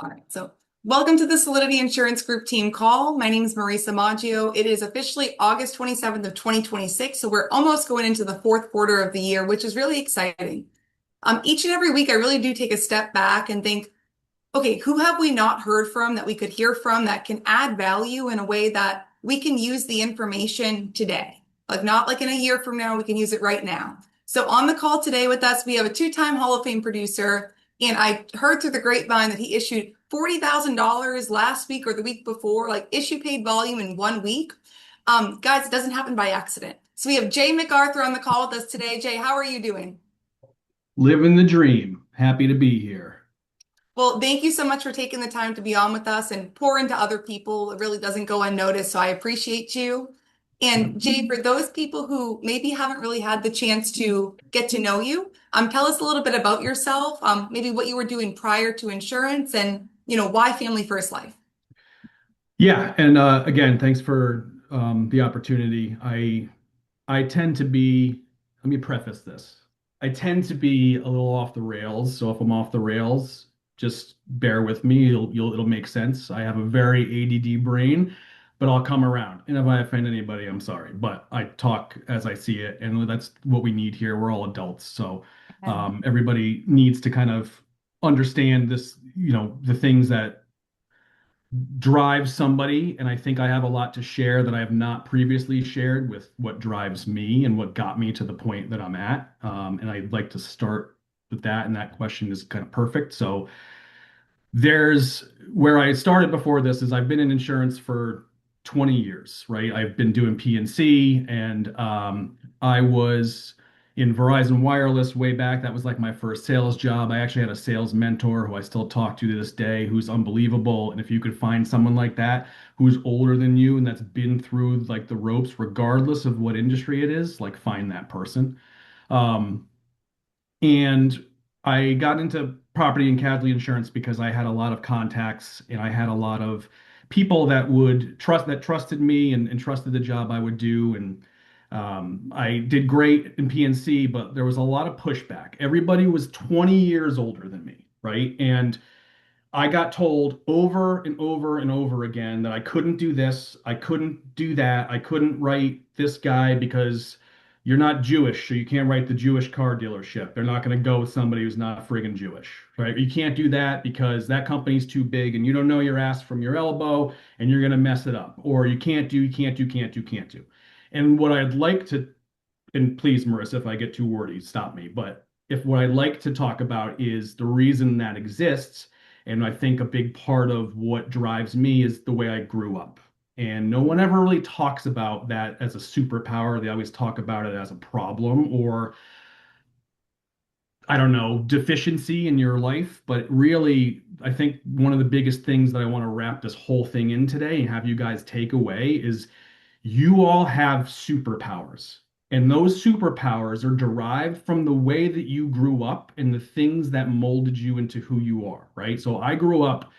All right, so welcome to the Solidity Insurance Group team call. My name is Marisa Maggio. It is officially August 27th of 2026, so we're almost going into the fourth quarter of the year, which is really exciting. Each and every week, I really do take a step back and think, okay, who have we not heard from that we could hear from that can add value in a way that we can use the information today? Like not like in a year from now, we can use it right now. So on the call today with us, we have a two-time Hall of Fame producer, and I heard through the grapevine that he issued $40,000 last week or the week before, like issue paid volume in 1 week. Guys, it doesn't happen by accident. So we have Jay MacArthur on the call with us today. Jay, how are you doing? Living the dream. Happy to be here. Well, thank you so much for taking the time to be on with us and pour into other people. It really doesn't go unnoticed, so I appreciate you. And Jay, for those people who maybe haven't really had the chance to get to know you, tell us a little bit about yourself, maybe what you were doing prior to insurance and, why Family First Life. Yeah, and again, thanks for the opportunity. I tend to be, let me preface this. I tend to be a little off the rails, so if I'm off the rails, just bear with me. It'll make sense. I have a very ADD brain, but I'll come around. And if I offend anybody, I'm sorry. But I talk as I see it, and that's what we need here. We're all adults, so everybody needs to kind of understand this, the things that drives somebody. And I think I have a lot to share that I have not previously shared with what drives me and what got me to the point that I'm at. And I'd like to start with that. And that question is kind of perfect. So there's where I started before this is I've been in insurance for 20 years, right? I've been doing P&C and I was in Verizon Wireless way back. That was like my first sales job. I actually had a sales mentor who I still talk to this day, who's unbelievable. And if you could find someone like that who's older than you and that's been through like the ropes, regardless of what industry it is, like find that person. Um, and I got into property and casualty insurance because I had a lot of contacts and I had a lot of people that trusted me and trusted the job I would do. And I did great in PNC, but there was a lot of pushback. Everybody was 20 years older than me, right? And I got told over and over and over again that I couldn't do this, I couldn't do that, I couldn't write this guy because you're not Jewish, so you can't write the Jewish car dealership. They're not going to go with somebody who's not friggin' Jewish, right? You can't do that because that company's too big and you don't know your ass from your elbow and you're going to mess it up. Or you can't do. And what I'd like to, and please, Marissa, if I get too wordy, stop me. But if what I'd like to talk about is the reason that exists, and I think a big part of what drives me is the way I grew up. And no one ever really talks about that as a superpower. They always talk about it as a problem or, I don't know, deficiency in your life. But really, I think one of the biggest things that I want to wrap this whole thing in today and have you guys take away is you all have superpowers. And those superpowers are derived from the way that you grew up and the things that molded you into who you are, right? So I grew up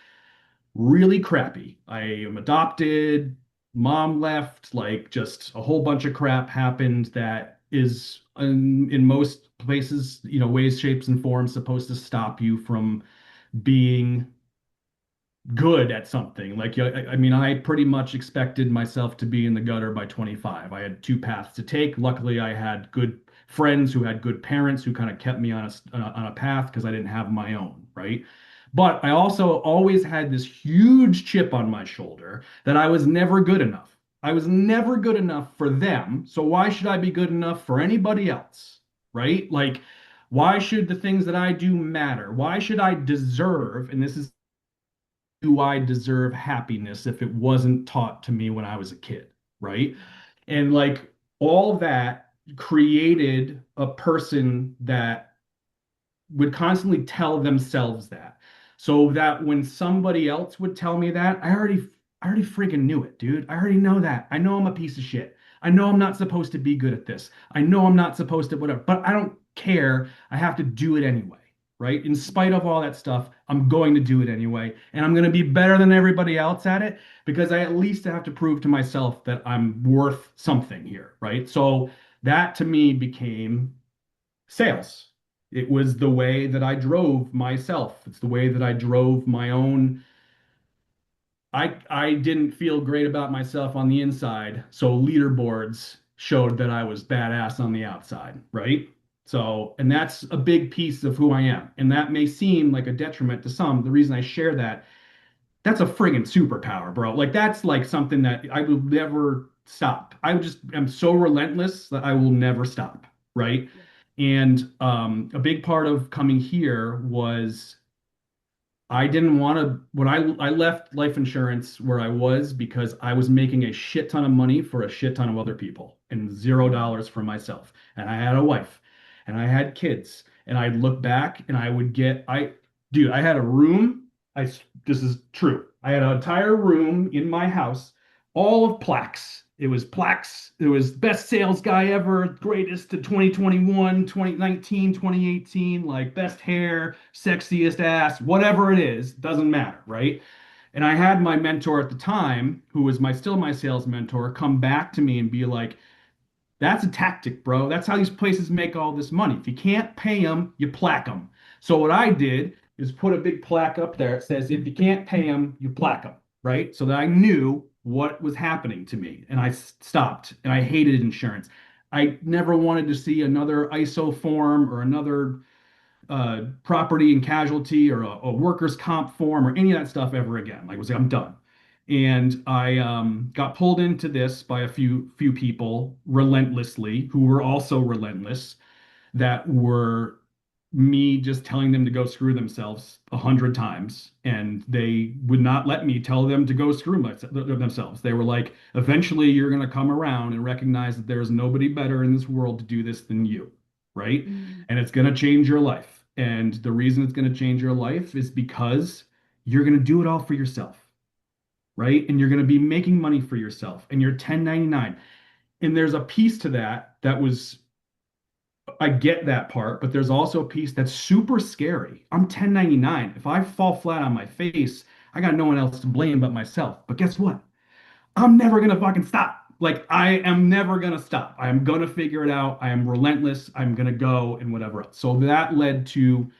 really crappy. I am adopted, mom left, like just a whole bunch of crap happened that is in most places, ways, shapes, and forms supposed to stop you from being good at something. Like, I mean, I pretty much expected myself to be in the gutter by 25. I had two paths to take. Luckily, I had good friends who had good parents who kind of kept me on a path because I didn't have my own, right? But I also always had this huge chip on my shoulder that I was never good enough. I was never good enough for them. So why should I be good enough for anybody else? Right? Like, why should the things that I do matter? Why should I deserve, and this is do I deserve happiness if it wasn't taught to me when I was a kid, right? And like all that created a person that would constantly tell themselves that. So that when somebody else would tell me that, I already freaking knew it, dude. I already know that. I know I'm a piece of shit. I know I'm not supposed to be good at this. I know I'm not supposed to whatever, but I don't care. I have to do it anyway, right? In spite of all that stuff, I'm going to do it anyway, and I'm going to be better than everybody else at it because I at least have to prove to myself that I'm worth something here, right? So that to me became sales. It was the way that I drove myself. It's the way that I drove my own. I didn't feel great about myself on the inside, so leaderboards showed that I was badass on the outside, right? So, and that's a big piece of who I am. And that may seem like a detriment to some. The reason I share that, that's a friggin' superpower, bro. Like that's like something that I will never stop. I'm so relentless that I will never stop, right? And a big part of coming here was I didn't want to when I left life insurance where I was because I was making a shit ton of money for a shit ton of other people and $0 for myself. And I had a wife and I had kids and I'd look back and I would get dude, I had a room. This is true. I had an entire room in my house, all of plaques. It was plaques. It was best sales guy ever, greatest to 2021, 2019, 2018, like best hair, sexiest ass, whatever it is, doesn't matter, right? And I had my mentor at the time, who was still my sales mentor, come back to me and be like, that's a tactic, bro. That's how these places make all this money. If you can't pay them, you plaque them. So what I did is put a big plaque up there. It says, if you can't pay them, you plaque them, right? So that I knew what was happening to me. And I stopped and I hated insurance. I never wanted to see another ISO form or another property and casualty or a workers' comp form or any of that stuff ever again. Like, I'm done. And I got pulled into this by a few people relentlessly, who were also relentless, that were me just telling them to go screw themselves 100 times, and they would not let me tell them to go screw themselves. They were like, eventually you're going to come around and recognize that there's nobody better in this world to do this than you, right? Mm. And it's going to change your life. And the reason it's going to change your life is because you're going to do it all for yourself, right? And you're going to be making money for yourself and you're 1099. And there's a piece to that that was, I get that part, but there's also a piece that's super scary. I'm 1099. If I fall flat on my face, I got no one else to blame but myself. But guess what? I'm never going to fucking stop. Like, I am never going to stop. I am going to figure it out. I am relentless. I'm going to go and whatever else. So that led to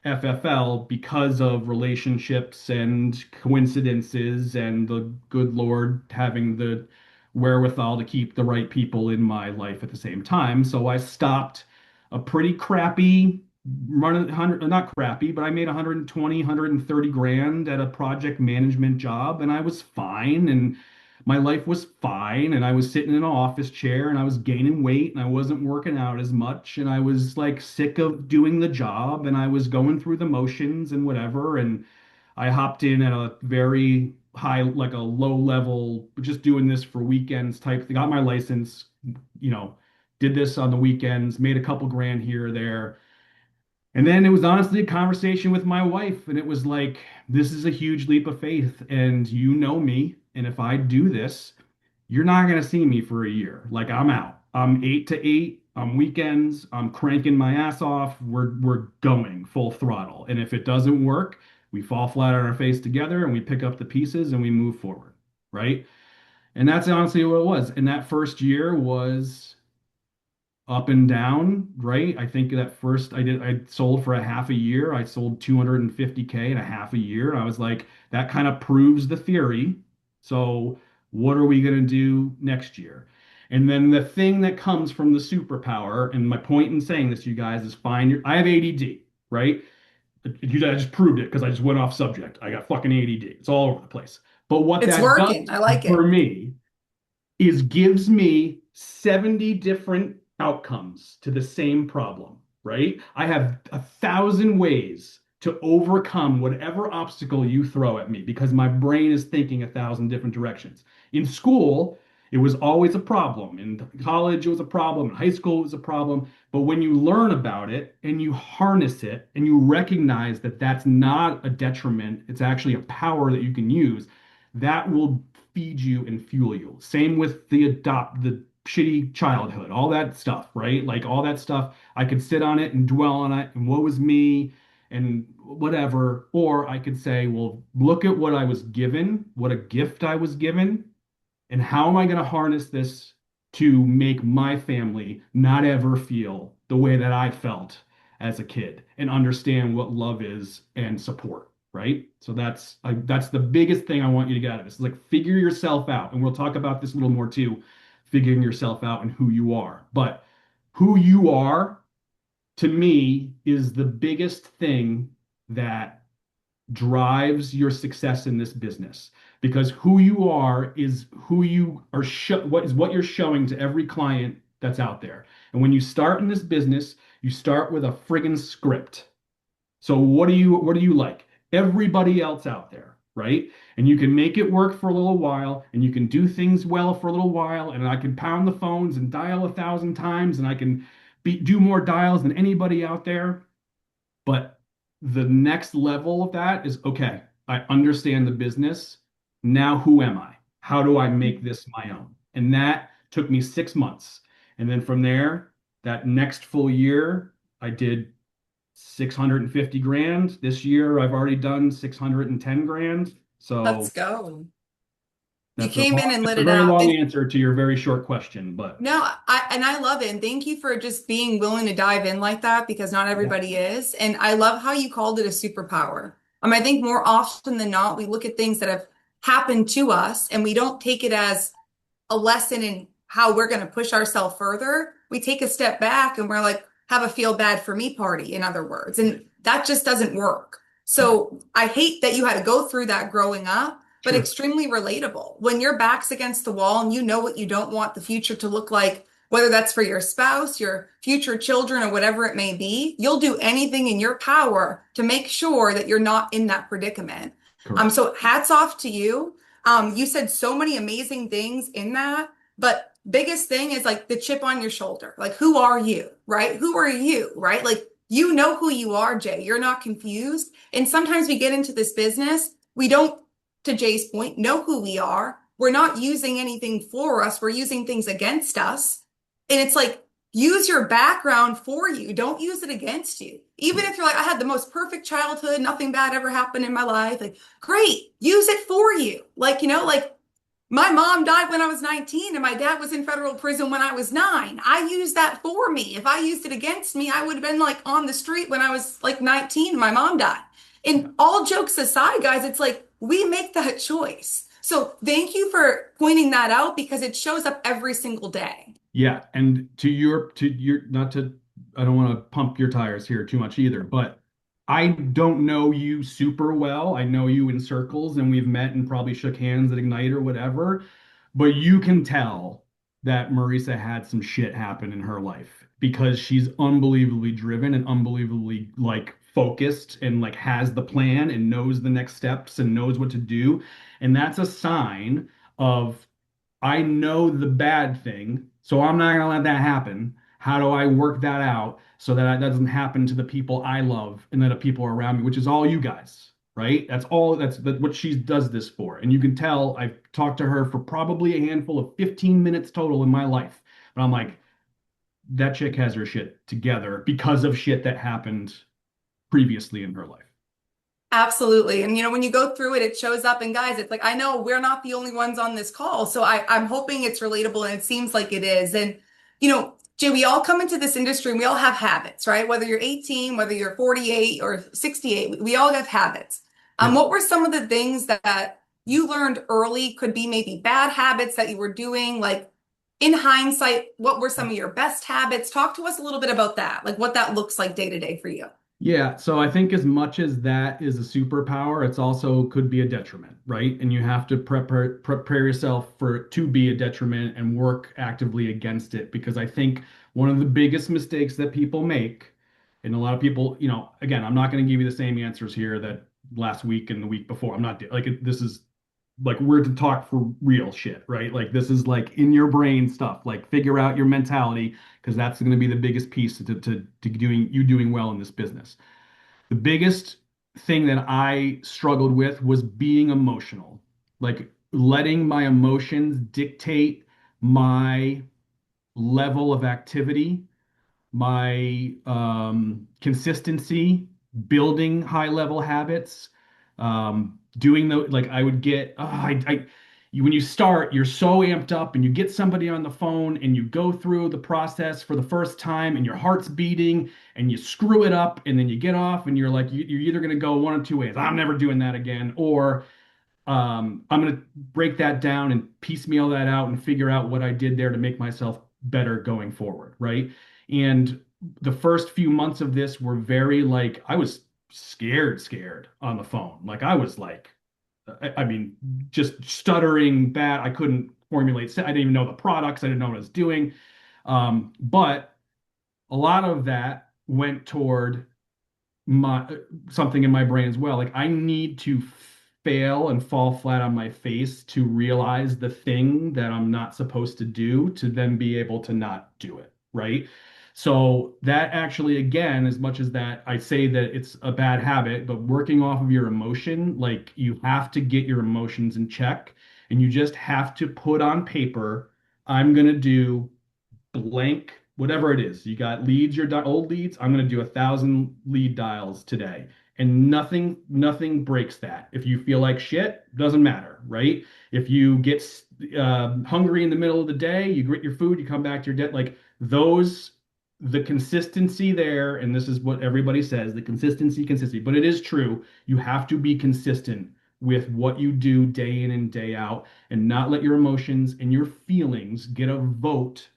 FFL because of relationships and coincidences and the good Lord having the wherewithal to keep the right people in my life at the same time. So I stopped a pretty crappy run, 100, not crappy, but I made 120, 130 grand at a project management job and I was fine and my life was fine and I was sitting in an office chair and I was gaining weight and I wasn't working out as much and I was like sick of doing the job and I was going through the motions and whatever and I hopped in at a very high, like a low level, just doing this for weekends type thing. Got my license, you know, did this on the weekends, made a couple grand here or there. And then it was honestly a conversation with my wife, and it was like, this is a huge leap of faith, and you know me, and if I do this, you're not gonna see me for a year. Like I'm out. I'm 8 to 8. I'm weekends. I'm cranking my ass off. We're going full throttle. And if it doesn't work, we fall flat on our face together and we pick up the pieces and we move forward, right? And that's honestly what it was. And that first year was up and down, right? I think that first I sold for a half a year. I sold 250K in a half a year. I was like, that kind of proves the theory. So what are we going to do next year? And then the thing that comes from the superpower, and my point in saying this, you guys, is I have ADD, right? I just proved it because I just went off subject. I got fucking ADD. It's all over the place. But what It's that does working. I like for it. me is gives me 70 different outcomes to the same problem, right? I have 1,000 ways to overcome whatever obstacle you throw at me because my brain is thinking 1,000 different directions. In school, it was always a problem. In college, it was a problem. In high school, it was a problem. But when you learn about it and you harness it and you recognize that that's not a detriment, it's actually a power that you can use, that will feed you and fuel you. Same with the shitty childhood, all that stuff, right? Like all that stuff, I could sit on it and dwell on it and what was me and whatever. Or I could say, well, look at what I was given, what a gift I was given, and how am I going to harness this to make my family not ever feel the way that I felt as a kid and understand what love is and support, right? So that's the biggest thing I want you to get out of this. Is like figure yourself out, and we'll talk about this a little more too, figuring yourself out and who you are. But who you are, to me, is the biggest thing that drives your success in this business, because who you are is who you are what you're showing to every client that's out there. And when you start in this business, you start with a friggin' script. So what do you like? Everybody else out there, right? And you can make it work for a little while, and you can do things well for a little while, and I can pound the phones and dial 1,000 times, and I can do more dials than anybody out there. But the next level of that is, okay, I understand the business. Now, who am I? How do I make this my own? And that took me 6 months. And then from there, that next full year, I did 650 grand. This year, I've already done 610 grand. Let's So go. You that's a came in and lit a it very up. long And answer to your very short question, but no, I love it. And thank you for just being willing to dive in like that because not yeah, everybody is. And I love how you called it a superpower. I think more often than not, we look at things that have happened to us and we don't take it as a lesson in how we're going to push ourselves further. We take a step back and we're like, have a feel bad for me party, in other words. And that just doesn't work. right. So I hate that you had to go through that growing up, but Sure. extremely relatable. When your back's against the wall and you know what you don't want the future to look like, whether that's for your spouse, your future children, or whatever it may be, you'll do anything in your power to make sure that you're not in that predicament. Correct. So hats off to you. You said so many amazing things in that, but biggest thing is like the chip on your shoulder. Like, who are you, right? Who are you, right? Like, you know who you are, Jay. You're not confused. And sometimes we get into this business, we don't, to Jay's point, know who we are. We're not using anything for us. We're using things against us. And it's like, use your background for you. Don't use it against you. Even Right. if you're like, I had the most perfect childhood, nothing bad ever happened in my life. Like, great, use it for you. Like, like my mom died when I was 19 and my dad was in federal prison when I was 9. I used that for me. If I used it against me, I would have been like on the street when I was like 19 and my mom died. Yeah. And all jokes aside, guys, it's like we make that choice. So thank you for pointing that out because it shows up every single day. Yeah, and to your not to I don't want to pump your tires here too much either, but I don't know you super well. I know you in circles and we've met and probably shook hands at Ignite or whatever, but you can tell that Marisa had some shit happen in her life because she's unbelievably driven and unbelievably like focused and like has the plan and knows the next steps and knows what to do. And that's a sign of, I know the bad thing, so I'm not gonna let that happen. How do I work that out so that that doesn't happen to the people I love and that the people around me, which is all you guys, right? That's all. That's what she does this for. And you can tell I've talked to her for probably a handful of 15 minutes total in my life, but I'm like, that chick has her shit together because of shit that happened previously in her life. Absolutely. And when you go through it, it shows up. And guys, it's like, I know we're not the only ones on this call. So I'm hoping it's relatable and it seems like it is. And, Jay, we all come into this industry and we all have habits, right? Whether you're 18, whether you're 48 or 68, we all have habits. Yeah. What were some of the things that you learned early could be maybe bad habits that you were doing? Like in hindsight, what were some of your best habits? Talk to us a little bit about that, like what that looks like day to day for you. Yeah, so I think as much as that is a superpower, it's also could be a detriment, right? And you have to prepare yourself for to be a detriment and work actively against it, because I think one of the biggest mistakes that people make, and a lot of people, again, I'm not going to give you the same answers here that last week and the week before. I'm not like this is like we're to talk for real shit, right? Like this is like in your brain stuff. Like figure out your mentality because that's going to be the biggest piece to doing well in this business. The biggest thing that I struggled with was being emotional, like letting my emotions dictate my level of activity, my consistency, building high level habits, doing the like I would get when you start, you're so amped up and you get somebody on the phone and you go through the process for the first time and your heart's beating and you screw it up and then you get off and you're like, you're either going to go one of two ways. I'm never doing that again. Or I'm going to break that down and piecemeal that out and figure out what I did there to make myself better going forward. Right. And the first few months of this were very like, I was scared on the phone. Like I was like, I mean, just stuttering bad. I couldn't formulate. I didn't even know the products. I didn't know what I was doing. But a lot of that went toward my something in my brain as well. Like I need to fail and fall flat on my face to realize the thing that I'm not supposed to do to then be able to not do it, right? So that actually, again, as much as that I say that it's a bad habit, but working off of your emotion, like you have to get your emotions in check and you just have to put on paper, I'm gonna do blank, whatever it is. You got leads, your old leads. I'm going to do 1,000 lead dials today. And nothing breaks that. If you feel like shit, doesn't matter, right? If you get hungry in the middle of the day, you grit your food, you come back to your debt, like those, the consistency there, and this is what everybody says, the consistency, but it is true. You have to be consistent with what you do day in and day out and not let your emotions and your feelings get a vote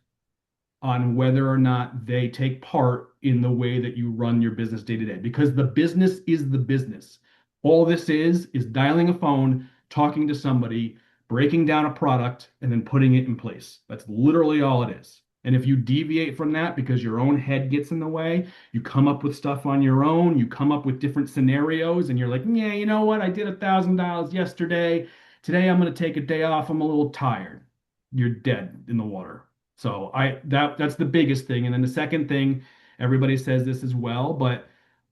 on whether or not they take part in the way that you run your business day to day because the business is the business. All this is dialing a phone, talking to somebody, breaking down a product, and then putting it in place. That's literally all it is. And if you deviate from that because your own head gets in the way, you come up with stuff on your own, you come up with different scenarios, and you're like, yeah, you know what? I did $1,000 yesterday. Today I'm going to take a day off. I'm a little tired. You're dead in the water. So that's the biggest thing. And then the second thing, everybody says this as well, but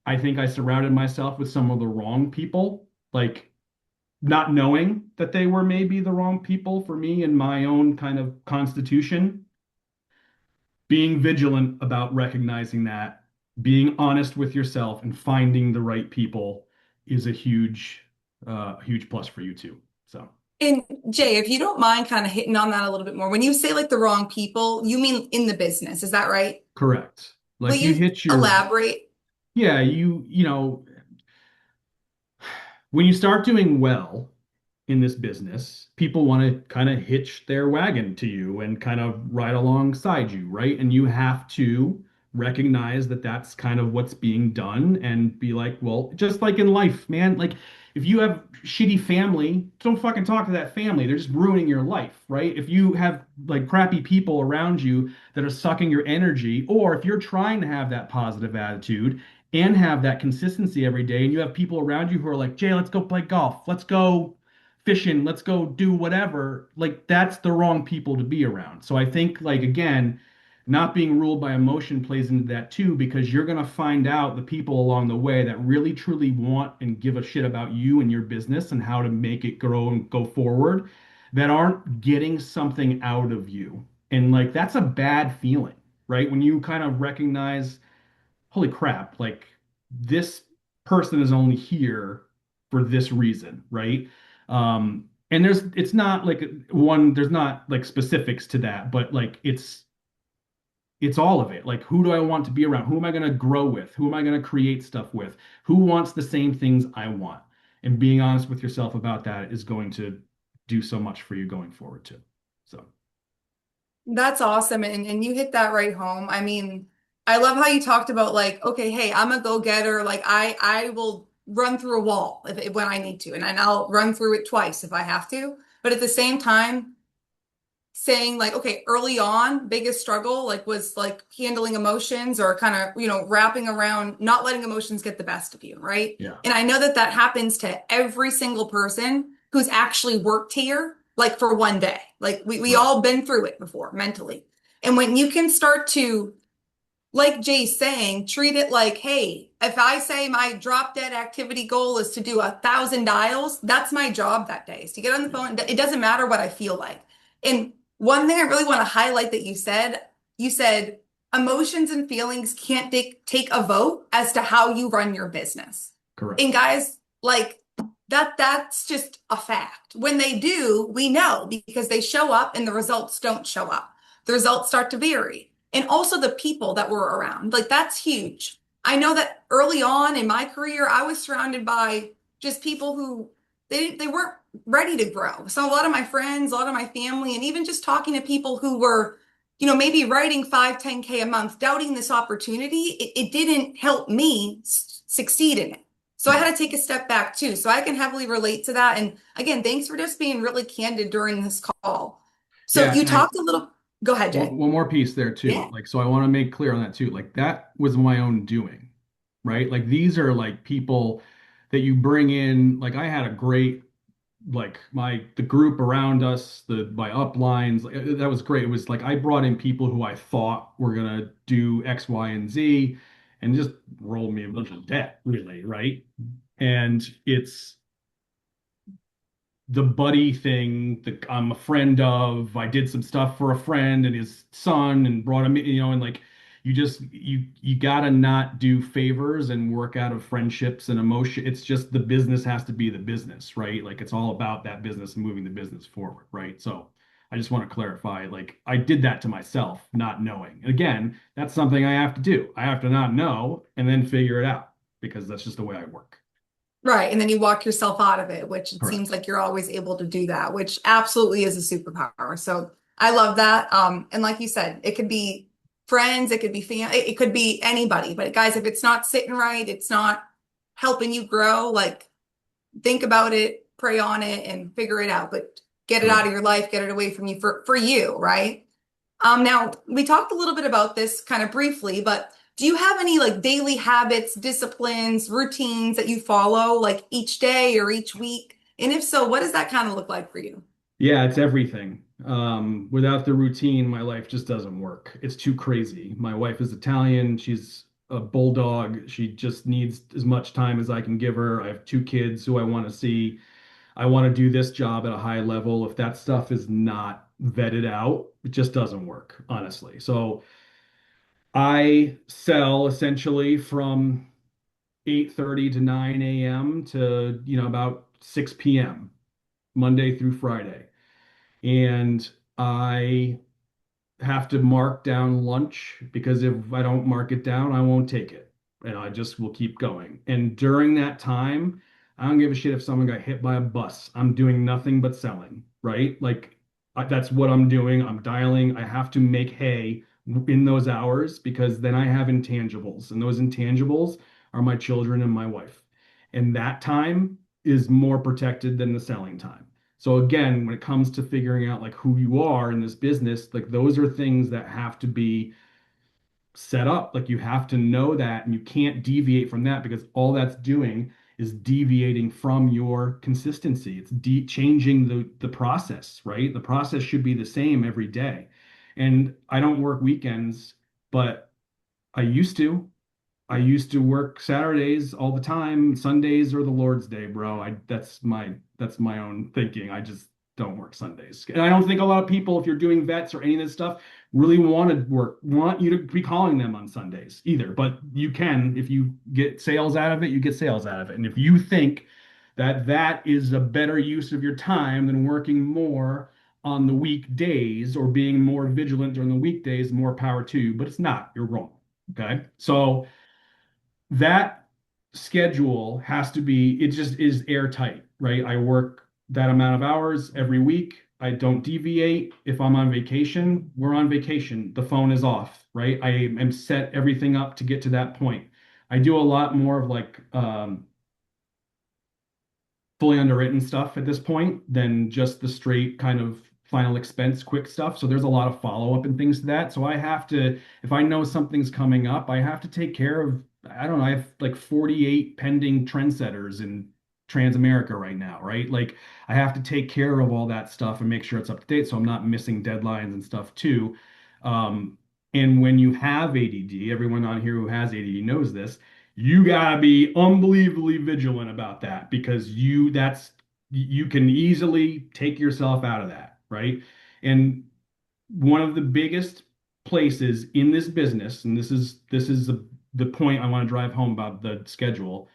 I think I surrounded myself with some of the wrong people, like not knowing that they were maybe the wrong people for me and my own kind of constitution. Being vigilant about recognizing that, being honest with yourself and finding the right people is a huge plus for you too. So And Jay, if you don't mind kind of hitting on that a little bit more, when you say like the wrong people, you mean in the business, is that right? correct. Will Like you you hit your, elaborate? yeah, you know, when you start doing well in this business, people want to kind of hitch their wagon to you and kind of ride alongside you, right? And you have to recognize that that's kind of what's being done and be like, well, just like in life, man, like if you have shitty family, don't fucking talk to that family. They're just ruining your life, right? If you have like crappy people around you that are sucking your energy, or if you're trying to have that positive attitude and have that consistency every day, and you have people around you who are like, Jay, let's go play golf. Let's go fishing, let's go do whatever, like that's the wrong people to be around. So I think like again, not being ruled by emotion plays into that too, because you're going to find out the people along the way that really truly want and give a shit about you and your business and how to make it grow and go forward that aren't getting something out of you. And like that's a bad feeling, right? When you kind of recognize, holy crap, like this person is only here for this reason, right? And it's not like there's not like specifics to that, but like it's all of it. Like, who do I want to be around? Who am I going to grow with? Who am I going to create stuff with? Who wants the same things I want? And being honest with yourself about that is going to do so much for you going forward too. So, That's awesome. And you hit that right home. I mean, I love how you talked about like, okay, hey, I'm a go-getter. Like I will run through a wall when I need to, and I'll run through it twice if I have to. But at the same time, saying like, okay, early on, biggest struggle like was like handling emotions or kind of, wrapping around, not letting emotions get the best of you, right? yeah, And I know that that happens to every single person who's actually worked here, like for one day. Like we right. all been through it before mentally. And when you can start to, like Jay's saying, treat it like, hey, if I say my drop dead activity goal is to do 1,000 dials, that's my job that day. Is to get on the Yeah, phone. It doesn't matter what I feel like. And one thing I really want to highlight that you said emotions and feelings can't take a vote as to how you run your business. correct. And guys, like that's just a fact. When they do, we know because they show up and the results don't show up. The results start to vary. And also the people that were around. Like that's huge. I know that early on in my career, I was surrounded by just people who they weren't ready to grow. So a lot of my friends, a lot of my family, and even just talking to people who were, maybe writing 5, 10K a month, doubting this opportunity, it didn't help me succeed in it. So I Right. had to take a step back too. So I can heavily relate to that. And again, thanks for just being really candid during this call. So Yeah, you and I talked a little, go ahead, Jay. one more piece there too. Yeah. Like, so I want to make clear on that too. Like that was my own doing, right? Like these are like people that you bring in. Like I had a great like the group around us, my uplines, like, that was great. It was like I brought in people who I thought were gonna do X, Y, and Z, and just rolled me a bunch of debt, really, right? And it's the buddy thing that I'm a friend of. I did some stuff for a friend and his son and brought him, and like you gotta not do favors and work out of friendships and emotion. It's just the business has to be the business, right? Like it's all about that business and moving the business forward, right? So I just want to clarify, like I did that to myself, not knowing. And again, that's something I have to do. I have to not know and then figure it out because that's just the way I work. Right. And then you walk yourself out of it, which it seems Correct. like you're always able to do that, which absolutely is a superpower. So I love that. And like you said, it could be friends, it could be family, it could be anybody. But guys, if it's not sitting right, it's not helping you grow, like think about it, pray on it, and figure it out. But get it out Correct. of your life, get it away from you for you, right? Now we talked a little bit about this kind of briefly, but do you have any like daily habits, disciplines, routines that you follow like each day or each week? And if so, what does that kind of look like for you? Yeah, it's everything. Without the routine, my life just doesn't work. It's too crazy. My wife is Italian. She's a bulldog. She just needs as much time as I can give her. I have two kids who I want to see. I want to do this job at a high level. If that stuff is not vetted out, it just doesn't work, honestly. So I sell essentially from 8:30 to 9 a.m. to, about 6 p.m. Monday through Friday. And I have to mark down lunch because if I don't mark it down, I won't take it. And I just will keep going. And during that time, I don't give a shit if someone got hit by a bus. I'm doing nothing but selling, right? Like that's what I'm doing. I'm dialing. I have to make hay in those hours because then I have intangibles, and those intangibles are my children and my wife. And that time is more protected than the selling time. So again, when it comes to figuring out like who you are in this business, like those are things that have to be set up. Like you have to know that and you can't deviate from that because all that's doing is deviating from your consistency. It's changing the process, right? The process should be the same every day. And I don't work weekends, but I used to. I used to work Saturdays all the time. Sundays are the Lord's Day, bro. That's my own thinking. I just don't work Sundays. And I don't think a lot of people, if you're doing vets or any of this stuff, really want you to be calling them on Sundays either. But you can, if you get sales out of it, you get sales out of it. And if you think that that is a better use of your time than working more on the weekdays or being more vigilant during the weekdays, more power to you. But it's not. You're wrong. Okay. So that schedule has to be, it just is airtight, right? I work that amount of hours every week. I don't deviate. If I'm on vacation, we're on vacation. The phone is off, right? I am set everything up to get to that point. I do a lot more of like fully underwritten stuff at this point than just the straight kind of final expense quick stuff. So there's a lot of follow up and things to that. So I have to, if I know something's coming up, I have to take care of, I don't know, I have like 48 pending trendsetters in Transamerica right now, right? Like I have to take care of all that stuff and make sure it's up to date so I'm not missing deadlines and stuff too. Um, and when you have ADD, everyone on here who has ADD knows this, you gotta be unbelievably vigilant about that because you can easily take yourself out of that, right? And one of the biggest places in this business, and this is the point I want to drive home about the schedule,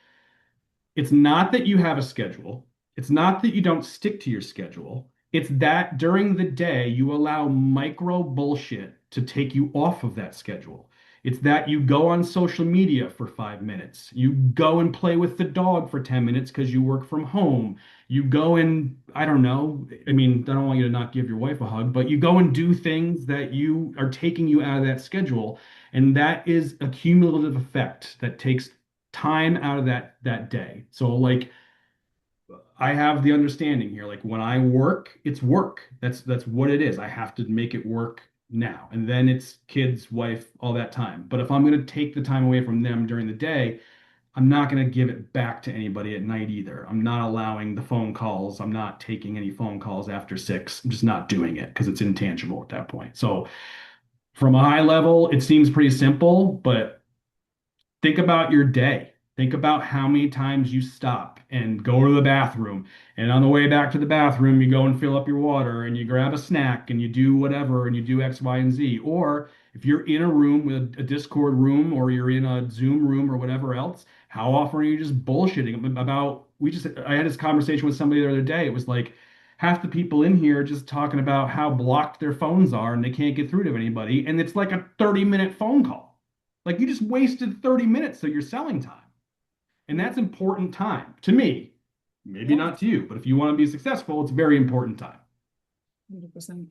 It's not that you have a schedule. It's not that you don't stick to your schedule. It's that during the day you allow micro bullshit to take you off of that schedule. It's that you go on social media for 5 minutes. You go and play with the dog for 10 minutes because you work from home. You go and, I don't know, I mean, I don't want you to not give your wife a hug, but you go and do things that you are taking you out of that schedule. And that is a cumulative effect that takes time out of that day. So like I have the understanding here, like when I work, it's work. That's what it is. I have to make it work now. And then it's kids, wife, all that time. But if I'm going to take the time away from them during the day, I'm not going to give it back to anybody at night either. I'm not allowing the phone calls. I'm not taking any phone calls after 6. I'm just not doing it because it's intangible at that point. So from a high level, it seems pretty simple, but think about your day. Think about how many times you stop and go to the bathroom. And on the way back to the bathroom, you go and fill up your water and you grab a snack and you do whatever and you do X, Y, and Z. Or if you're in a room with a Discord room or you're in a Zoom room or whatever else, how often are you just bullshitting about? I had this conversation with somebody the other day. It was like half the people in here just talking about how blocked their phones are and they can't get through to anybody. And it's like a 30-minute phone call. Like you just wasted 30 minutes of your selling time. And that's important time to me. Maybe Yeah. not to you, but if you want to be successful, it's very important time. 100%.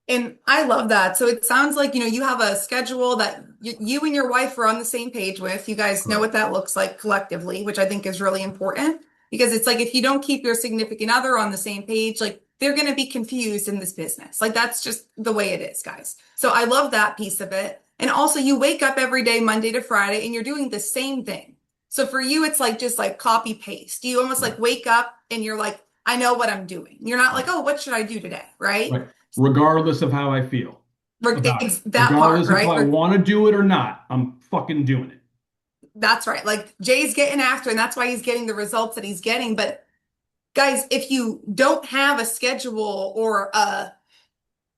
And I love that. So it sounds like, you have a schedule that you and your wife are on the same page with. You guys know Correct. what that looks like collectively, which I think is really important because it's like if you don't keep your significant other on the same page, like they're going to be confused in this business. Like that's just the way it is, guys. So I love that piece of it. And also you wake up every day, Monday to Friday, and you're doing the same thing. So for you, it's like just like copy paste. You almost like Correct. wake up and you're like, I know what I'm doing. You're not like, Right. oh, what should I do today? Right? Right. Regardless of how I feel about it. It's that part, Regardless if right? I want to do it or not, I'm fucking doing it. That's right. Like Jay's getting after, and that's why he's getting the results that he's getting. But guys, if you don't have a schedule or a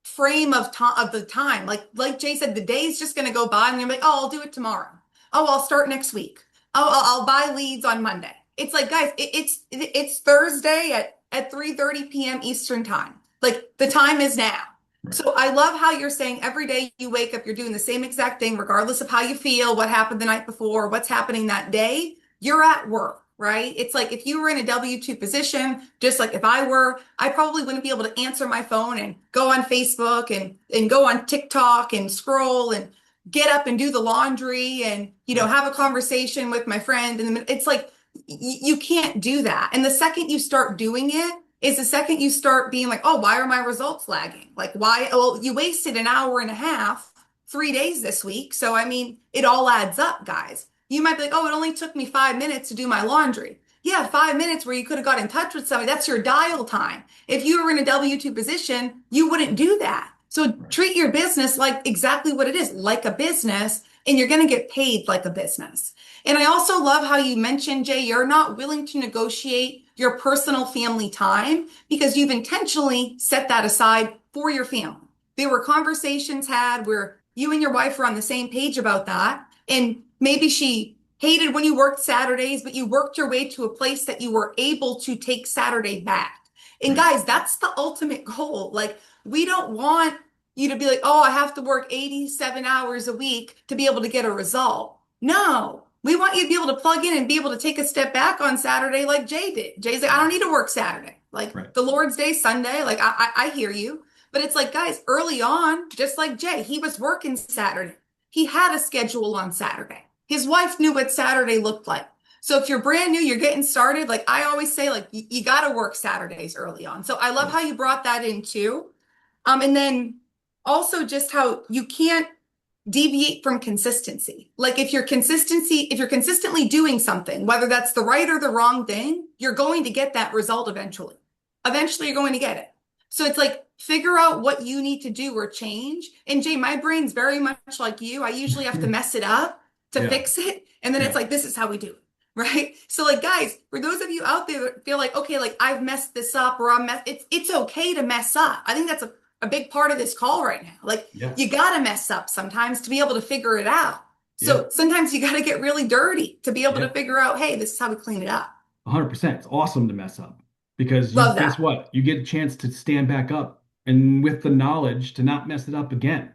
frame of time of the time, like Jay said, the day's just going to go by, and you're like, oh, I'll do it tomorrow. Oh, I'll start next week. Oh, I'll buy leads on Monday. It's like, guys, it's Thursday at 3:30 p.m. Eastern time. Like the time is now. Right. So I love how you're saying every day you wake up, you're doing the same exact thing, regardless of how you feel, what happened the night before, what's happening that day. You're at work, right? It's like if you were in a W-2 position, just like if I were, I probably wouldn't be able to answer my phone and go on Facebook and go on TikTok and scroll and get up and do the laundry and, have a conversation with my friend. And it's like, you can't do that. And the second you start doing it, is the second you start being like, oh, why are my results lagging? Like, why? Well, you wasted an hour and a half, 3 days this week. So, I mean, it all adds up, guys. You might be like, oh, it only took me 5 minutes to do my laundry. Yeah, 5 minutes where you could have got in touch with somebody. That's your dial time. If you were in a W-2 position, you wouldn't do that. So Right. treat your business like exactly what it is, like a business, and you're going to get paid like a business. And I also love how you mentioned, Jay, you're not willing to negotiate your personal family time because you've intentionally set that aside for your family. There were conversations had where you and your wife were on the same page about that. And maybe she hated when you worked Saturdays, but you worked your way to a place that you were able to take Saturday back. And Right. guys, that's the ultimate goal. Like, we don't want you to be like, oh, I have to work 87 hours a week to be able to get a result. No, we want you to be able to plug in and be able to take a step back on Saturday like Jay did. Jay's like, I don't need to work Saturday. Like Right. the Lord's Day, Sunday. Like I hear you. But it's like, guys, early on, just like Jay, he was working Saturday. He had a schedule on Saturday. His wife knew what Saturday looked like. So if you're brand new, you're getting started, like I always say, like you got to work Saturdays early on. So I love how you brought that in too. And then also just how you can't deviate from consistency. Like if you're consistently doing something, whether that's the right or the wrong thing, you're going to get that result eventually. Eventually you're going to get it. So it's like figure out what you need to do or change. And Jay, my brain's very much like you. I usually have to mess it up to Yeah. fix it. And then Yeah. it's like, this is how we do it. Right. So like guys, for those of you out there that feel like, okay, like I've messed this up or it's okay to mess up. I think that's a big part of this call right now. Like Yeah. you got to mess up sometimes to be able to figure it out. So Yeah. sometimes you got to get really dirty to be able Yeah. to figure out, hey, this is how we clean it up. 100%. It's awesome to mess up because you Love guess that. what? You get a chance to stand back up and with the knowledge to not mess it up again,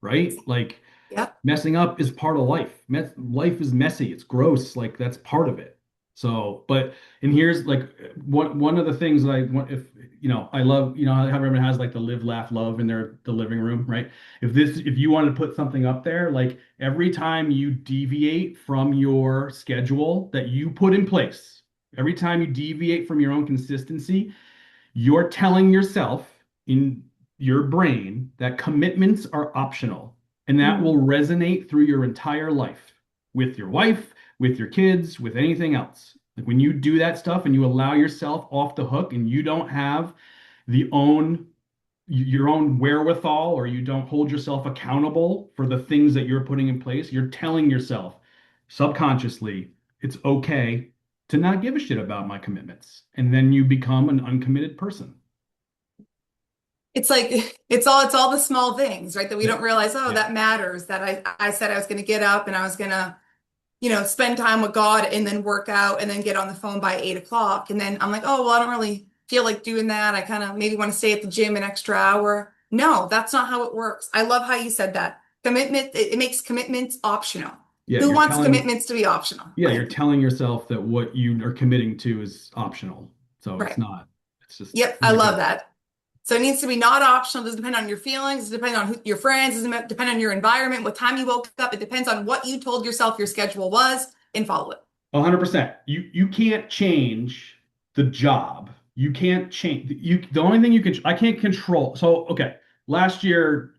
right? Like Yep. messing up is part of life. Life is messy. It's gross. Like that's part of it. So, but and here's like one of the things that I want if I love how everyone has like the live, laugh, love in the living room, right? If you wanted to put something up there, like every time you deviate from your schedule that you put in place, every time you deviate from your own consistency, you're telling yourself in your brain that commitments are optional, and that will Mm. resonate through your entire life with your wife, with your kids, with anything else. Like when you do that stuff and you allow yourself off the hook and you don't have the own your own wherewithal or you don't hold yourself accountable for the things that you're putting in place, you're telling yourself subconsciously it's okay to not give a shit about my commitments. And then you become an uncommitted person. It's like it's all the small things, right? That we Yeah. don't realize, oh, Yeah. that matters. That I said I was going to get up and I was going to, spend time with God and then work out and then get on the phone by 8 o'clock. And then I'm like, oh, well, I don't really feel like doing that. I kind of maybe want to stay at the gym an extra hour. No, that's not how it works. I love how you said that. Commitment, it makes commitments optional. Yeah, Who wants commitments to be optional? you're Like, telling yourself that what you are committing to is optional. So it's right. not. It's just Yep, I not love good. that. So it needs to be not optional. It doesn't depend on your feelings. It depends on your friends. It doesn't depend on your environment, what time you woke up. It depends on what you told yourself your schedule was and follow it. 100%. You can't change the job. You can't change the only thing you can I can't control. So okay, last year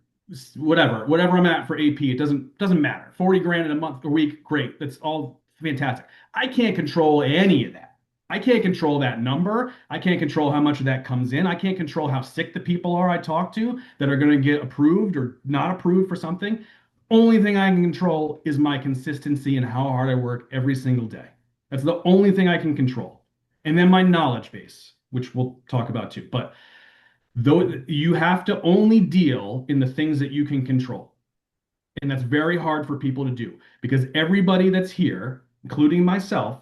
whatever I'm at for AP, it doesn't matter. 40 grand in a month a week, great. That's all fantastic. I can't control any of that. I can't control that number. I can't control how much of that comes in. I can't control how sick the people are I talk to that are going to get approved or not approved for something. Only thing I can control is my consistency and how hard I work every single day. That's the only thing I can control. And then my knowledge base, which we'll talk about too. But though you have to only deal in the things that you can control. And that's very hard for people to do because everybody that's here, including myself,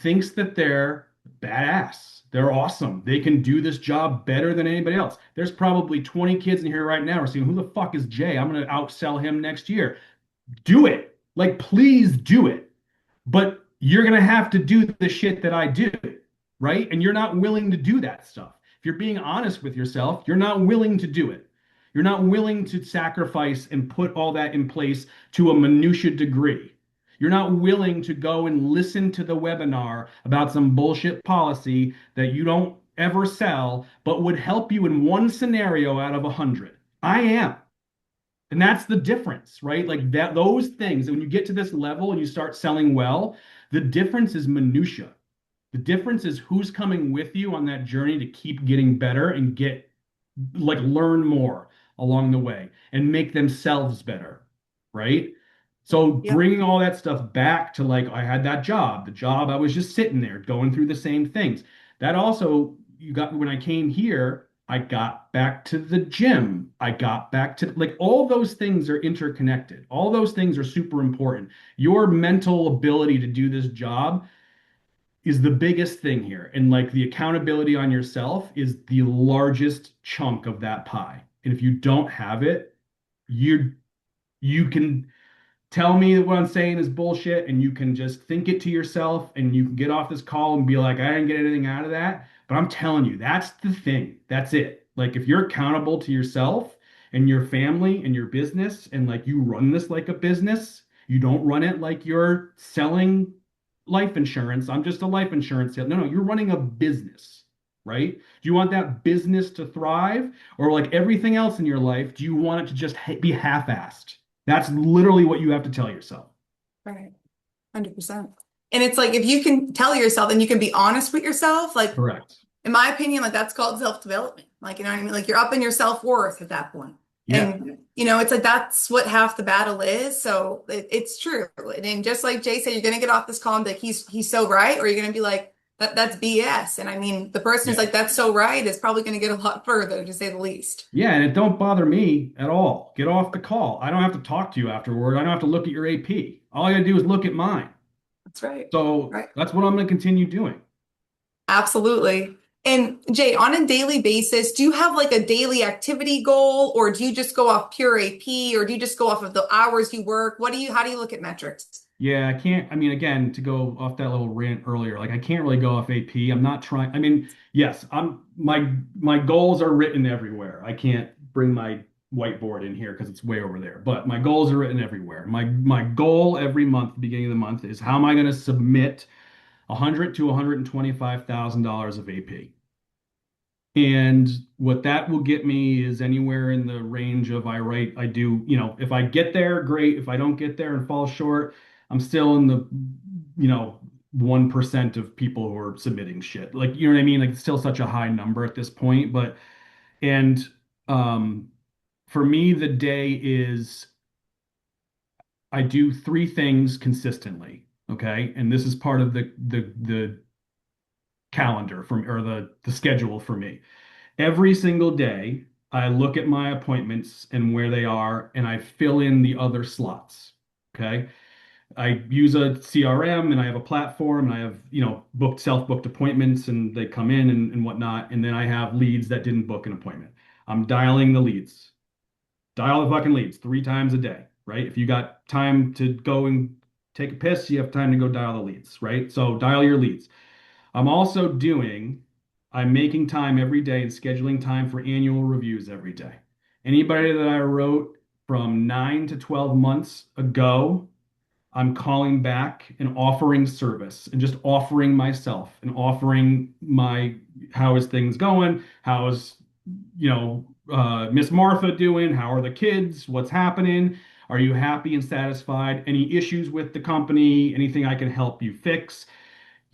thinks that they're badass. They're awesome. They can do this job better than anybody else. There's probably 20 kids in here right now who are saying, who the fuck is Jay? I'm going to outsell him next year. Do it. Like, please do it. But you're going to have to do the shit that I do, right? And you're not willing to do that stuff. If you're being honest with yourself, you're not willing to do it. You're not willing to sacrifice and put all that in place to a minutia degree. You're not willing to go and listen to the webinar about some bullshit policy that you don't ever sell, but would help you in one scenario out of 100. I am. And that's the difference, right? Like that, those things, when you get to this level and you start selling well, the difference is minutia. The difference is who's coming with you on that journey to keep getting better and learn more along the way and make themselves better, right? So Yep. bringing all that stuff back to like, I had that job, the job, I was just sitting there going through the same things. That also, you got when I came here, I got back to the gym. I got back to like all those things are interconnected. All those things are super important. Your mental ability to do this job is the biggest thing here. And like the accountability on yourself is the largest chunk of that pie. And if you don't have it, you can tell me that what I'm saying is bullshit, and you can just think it to yourself, and you can get off this call and be like, I didn't get anything out of that. But I'm telling you, that's the thing. That's it. Like, if you're accountable to yourself and your family and your business, and like you run this like a business, you don't run it like you're selling life insurance. I'm just a life insurance sale. No, you're running a business, right? Do you want that business to thrive? Or like everything else in your life, do you want it to just be half-assed? That's literally what you have to tell yourself. Right. 100%. And it's like if you can tell yourself and you can be honest with yourself, like Correct. in my opinion, like that's called self-development. Like, you know what I mean? Like you're up in your self-worth at that point. Yeah. And it's like that's what half the battle is. So it's true. And just like Jay said, you're gonna get off this call and be like, he's so right, or you're gonna be like, that's BS. And I mean, the person who's Yeah. like, that's so right is probably gonna get a lot further, to say the least. Yeah. And it don't bother me at all. Get off the call. I don't have to talk to you afterward. I don't have to look at your AP. All I gotta do is look at mine. That's right. So Right. that's what I'm going to continue doing. Absolutely. And Jay, on a daily basis, do you have like a daily activity goal, or do you just go off pure AP, or do you just go off of the hours you work? How do you look at metrics? Yeah, I can't. I mean, again, to go off that little rant earlier, like I can't really go off AP. I'm not trying. I mean, yes, my goals are written everywhere. I can't bring my whiteboard in here because it's way over there. But my goals are written everywhere. My goal every month, beginning of the month, is how am I going to submit 100 to $125,000 of AP? And what that will get me is anywhere in the range of I do, if I get there, great. If I don't get there and fall short, I'm still in the, 1% of people who are submitting shit. Like, you know what I mean? Like, it's still such a high number at this point. And um, for me, the day is I do three things consistently. Okay. And this is part of the calendar or the schedule for me. Every single day, I look at my appointments and where they are, and I fill in the other slots. Okay. I use a CRM and I have a platform and I have, self-booked appointments and they come in and whatnot. And then I have leads that didn't book an appointment. I'm dialing the leads. Dial the fucking leads 3 times a day, right? If you got time to go and take a piss, you have time to go dial the leads, right? So dial your leads. I'm also I'm making time every day and scheduling time for annual reviews every day. Anybody that I wrote from 9 to 12 months ago, I'm calling back and offering service and just offering myself and offering how is things going? How is, Miss Martha doing? How are the kids? What's happening? Are you happy and satisfied? Any issues with the company? Anything I can help you fix?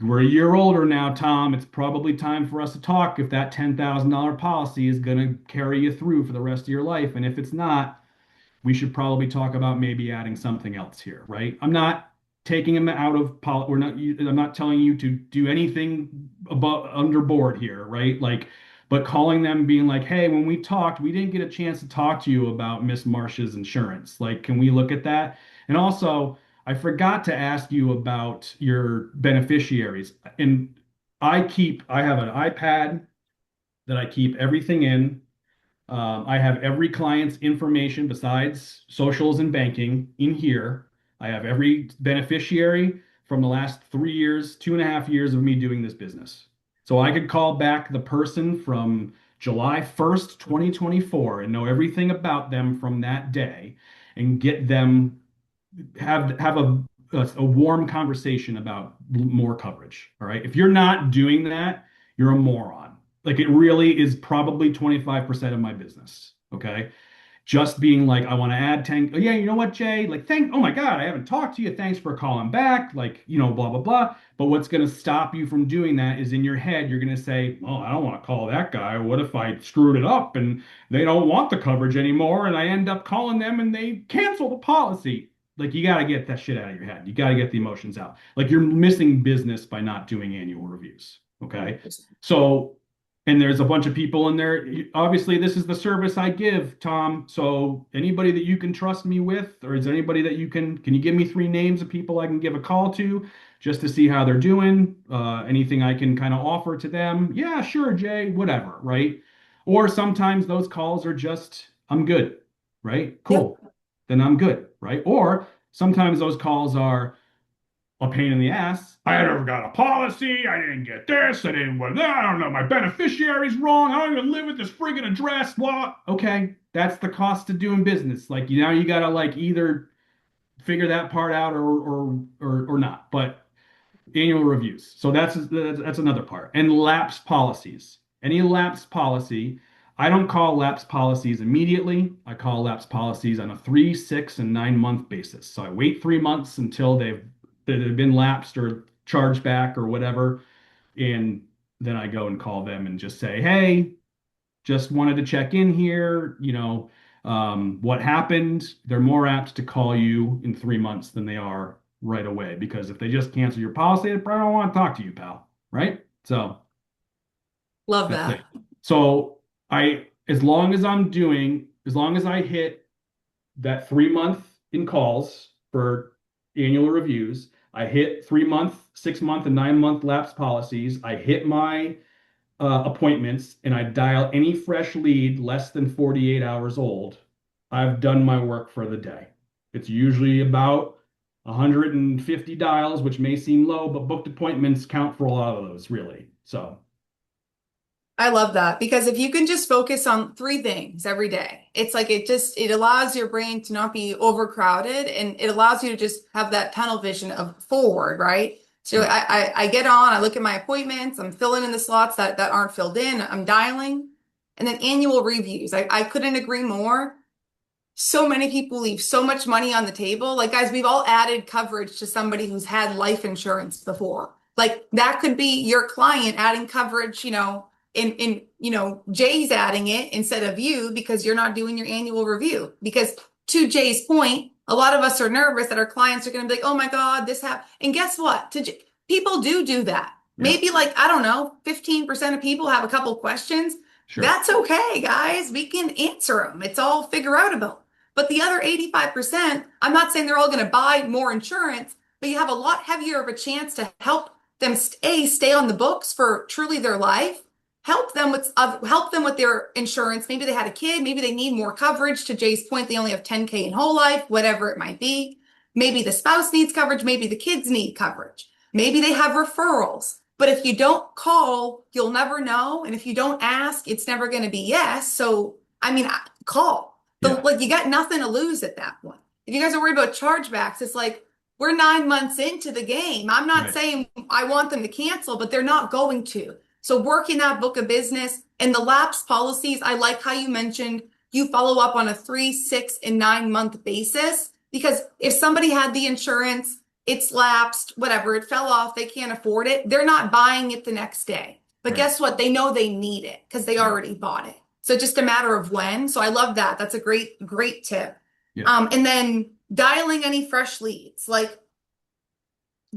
We're a year older now, Tom. It's probably time for us to talk if that $10,000 policy is going to carry you through for the rest of your life. And if it's not, we should probably talk about maybe adding something else here, right? I'm not taking them out of we're not I'm not telling you to do anything above under board here, right? Like, but calling them being like, hey, when we talked, we didn't get a chance to talk to you about Miss Marsh's insurance. Like, can we look at that? And also, I forgot to ask you about your beneficiaries. And I have an iPad that I keep everything in. I have every client's information besides socials and banking in here. I have every beneficiary from the last 3 years, 2.5 years of me doing this business. So I could call back the person from July 1st, 2024 and know everything about them from that day and get them have a warm conversation about more coverage. All right. If you're not doing that, you're a moron. Like it really is probably 25% of my business. Okay. Just being like, I want to add 10. Oh, yeah, you know what, Jay? Like, oh my God, I haven't talked to you. Thanks for calling back. Like, blah, blah, blah. But what's going to stop you from doing that is in your head, you're going to say, oh, I don't want to call that guy. What if I screwed it up and they don't want the coverage anymore? And I end up calling them and they cancel the policy. Like, you got to get that shit out of your head. You got to get the emotions out. Like, you're missing business by not doing annual reviews. Okay. So, and there's a bunch of people in there. Obviously, this is the service I give, Tom. So anybody that you can trust me with, or is there anybody that can you give me 3 names of people I can give a call to just to see how they're doing? Anything I can kind of offer to them? Yeah, sure, Jay, whatever, right? Or sometimes those calls are just, I'm good, right? Yep. Cool. Then I'm good, right? Or sometimes those calls are, a pain in the ass. I never got a policy. I didn't get this. I didn't what that. I don't know. My beneficiary's wrong. I don't even live at this friggin' address. What? Okay, that's the cost of doing business. Like now you gotta like either figure that part out or not. But annual reviews. So that's another part. And lapse policies. Any lapse policy, I don't call lapse policies immediately. I call lapse policies on a 3, 6, and 9 month basis. So I wait 3 months until they've been lapsed or charged back or whatever, and then I go and call them and just say, hey, just wanted to check in here. What happened? They're more apt to call you in 3 months than they are right away because if they just cancel your policy, they probably don't want to talk to you, pal. Right? So Love that's it. that. So as long as I hit that 3 month in calls for annual reviews, I hit 3 month, 6 month, and 9 month lapse policies. I hit my appointments and I dial any fresh lead less than 48 hours old. I've done my work for the day. It's usually about 150 dials, which may seem low, but booked appointments count for a lot of those, really. So, I love that because if you can just focus on three things every day, it's like it allows your brain to not be overcrowded and it allows you to just have that tunnel vision of forward, right? So right, I get on, I look at my appointments, I'm filling in the slots that aren't filled in, I'm dialing, and then annual reviews. I couldn't agree more. So many people leave so much money on the table. Like, guys, we've all added coverage to somebody who's had life insurance before. Like, that could be your client adding coverage, Jay's adding it instead of you because you're not doing your annual review. Because to Jay's point, a lot of us are nervous that our clients are going to be like, oh my God, this happened. And guess what? People do that. yeah, Maybe like, I don't know, 15% of people have a couple questions. sure, That's okay, guys. We can answer them. It's all figure outable. But the other 85%, I'm not saying they're all going to buy more insurance, but you have a lot heavier of a chance to help them stay on the books for truly their life. Help them with their insurance. Maybe they had a kid, maybe they need more coverage. To Jay's point, they only have 10K in whole life, whatever it might be. Maybe the spouse needs coverage, maybe the kids need coverage. Maybe they have referrals. But if you don't call, you'll never know. And if you don't ask, it's never going to be yes. So, I mean, call. yeah, Like you got nothing to lose at that point. If you guys are worried about chargebacks, it's like we're 9 months into the game. I'm not right, saying I want them to cancel, but they're not going to. So working that book of business and the lapse policies, I like how you mentioned you follow up on a 3, 6, and 9 month basis because if somebody had the insurance, it's lapsed, whatever, it fell off, they can't afford it, they're not buying it the next day. But right, guess what? They know they need it because they right, already bought it. So just a matter of when. So I love that. That's a great tip. yeah, And then dialing any fresh leads, like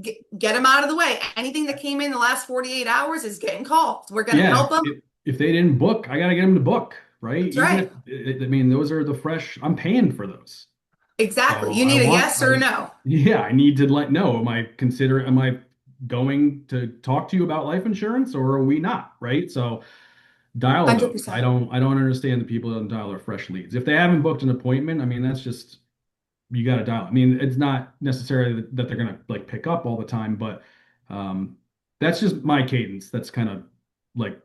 get them out of the way. Anything that came in the last 48 hours is getting called. We're going to yeah. help them. If they didn't book, I got to get them to book, right? That's Even if right. I mean, those are the fresh. I'm paying for those. Exactly. So You I need a want, yes or a no. yeah, I need to let know. Am I going to talk to you about life insurance or are we not? Right. So dial those. 100%. I don't understand the people that don't dial their fresh leads. If they haven't booked an appointment, I mean, that's just, you got to dial. I mean, it's not necessarily that they're going to like pick up all the time, but um, that's just my cadence. That's kind of like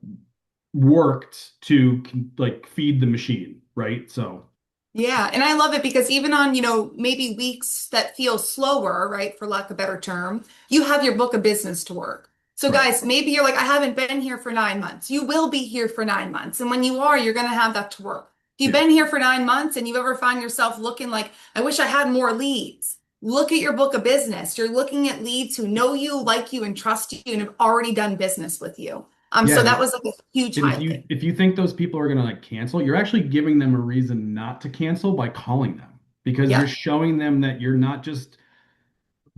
worked to like feed the machine. Right. So, Yeah, and I love it because even on, maybe weeks that feel slower, right, for lack of a better term, you have your book of business to work. So right. guys, maybe you're like, I haven't been here for 9 months. You will be here for 9 months. And when you are, you're going to have that to work. If you've Yeah. been here for 9 months and you ever find yourself looking like, I wish I had more leads, look at your book of business. You're looking at leads who know you, like you, and trust you and have already done business with you. Yeah. So that was like a huge And highlight. if you think those people are going to like cancel, you're actually giving them a reason not to cancel by calling them because you're Yep. showing them that you're not just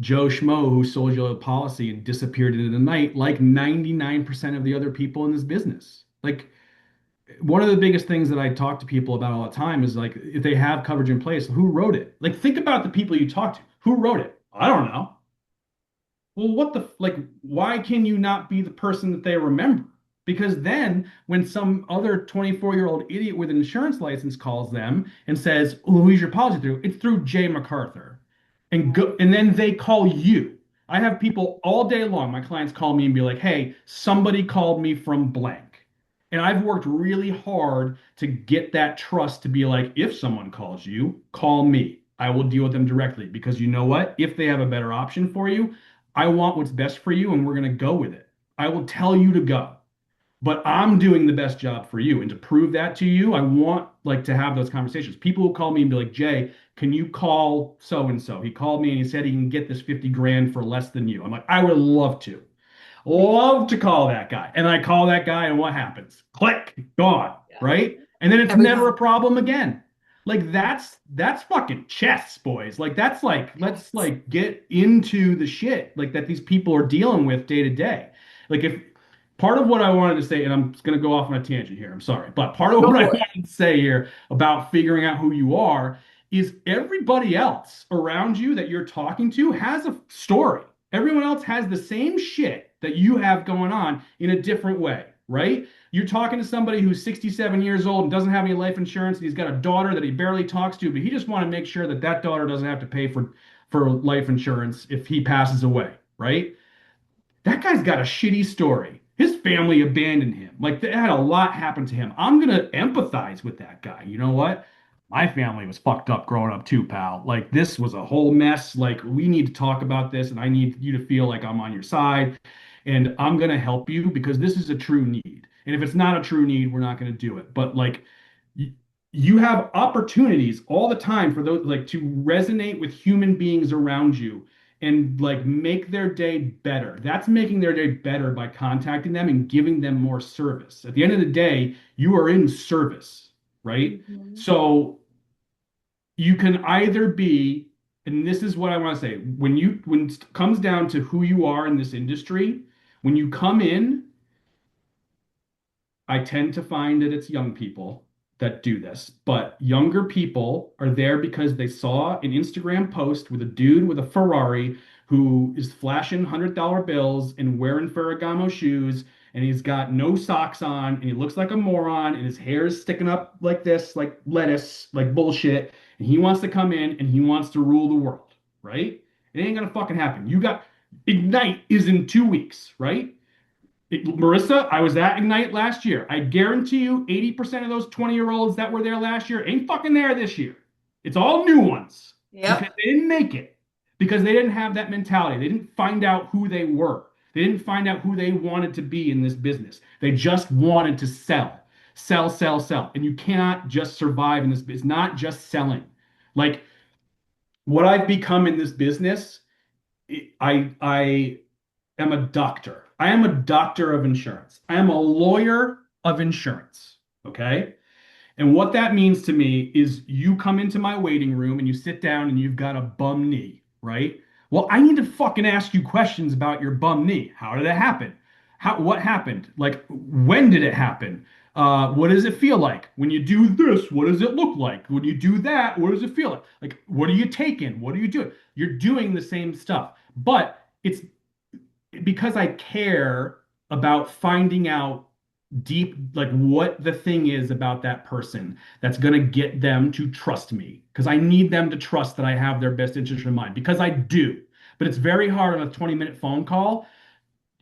Joe Schmo who sold you a policy and disappeared into the night like 99% of the other people in this business. Like one of the biggest things that I talk to people about all the time is like if they have coverage in place, who wrote it? Like think about the people you talk to. Who wrote it? I don't know. Well, what the like? Why can you not be the person that they remember? Because then, when some other 24-year-old idiot with an insurance license calls them and says, "Oh, who's your policy through?" It's through Jay MacArthur, and then they call you. I have people all day long. My clients call me and be like, "Hey, somebody called me from blank," and I've worked really hard to get that trust to be like, if someone calls you, call me. I will deal with them directly because you know what? If they have a better option for you, I want what's best for you and we're going to go with it. I will tell you to go, but I'm doing the best job for you. And to prove that to you, I want like to have those conversations. People will call me and be like, Jay, can you call so and so? He called me and he said he can get this 50 grand for less than you. I'm like, I would love to. Love to call that guy. And I call that guy, and what happens? Click, gone, Yeah. right? And then it's Every never a time. problem again. Like that's fucking chess, boys. Like that's like let's Yes. like get into the shit like that these people are dealing with day to day. Like if part of what I wanted to say, and I'm just gonna go off on a tangent here, I'm sorry, but part of Go what I for it. wanted to say here about figuring out who you are is everybody else around you that you're talking to has a story. Everyone else has the same shit that you have going on in a different way, right? You're talking to somebody who's 67 years old and doesn't have any life insurance, and he's got a daughter that he barely talks to, but he just want to make sure that that daughter doesn't have to pay for life insurance if he passes away, right? That guy's got a shitty story. His family abandoned him. Like, they had a lot happen to him. I'm gonna empathize with that guy. You know what? My family was fucked up growing up too, pal. Like, this was a whole mess. Like, we need to talk about this, and I need you to feel like I'm on your side, and I'm gonna help you because this is a true need. And if it's not a true need, we're not gonna do it. But like, you, you have opportunities all the time for those, like, to resonate with human beings around you and like make their day better. That's making their day better by contacting them and giving them more service. At the end of the day, you are in service, right? Mhm. So you can either be, and this is what I want to say, when it comes down to who you are in this industry, when you come in, I tend to find that it's young people that do this, but younger people are there because they saw an Instagram post with a dude with a Ferrari who is flashing $100 bills and wearing Ferragamo shoes, and he's got no socks on, and he looks like a moron, and his hair is sticking up like this, like lettuce, like bullshit, and he wants to come in and he wants to rule the world, right? It ain't gonna fucking happen. You got Ignite is in 2 weeks, right? Marissa, I was at Ignite last year. I guarantee you 80% of those 20-year-olds that were there last year ain't fucking there this year. It's all new ones because Yep. they didn't make it, because they didn't have that mentality. They didn't find out who they were. They didn't find out who they wanted to be in this business. They just wanted to sell, sell, sell, sell. And you cannot just survive in this. It's not just selling. Like, what I've become in this business, I am a doctor. I am a doctor of insurance. I am a lawyer of insurance. Okay. And what that means to me is you come into my waiting room and you sit down and you've got a bum knee, right? Well, I need to fucking ask you questions about your bum knee. How did it happen? What happened? Like, when did it happen? What does it feel like? When you do this, what does it look like? When you do that, what does it feel like? Like, what are you taking? What are you doing? You're doing the same stuff, but it's because I care about finding out deep, like, what the thing is about that person that's going to get them to trust me. Because I need them to trust that I have their best interest in mind, because I do. But it's very hard on a 20-minute phone call.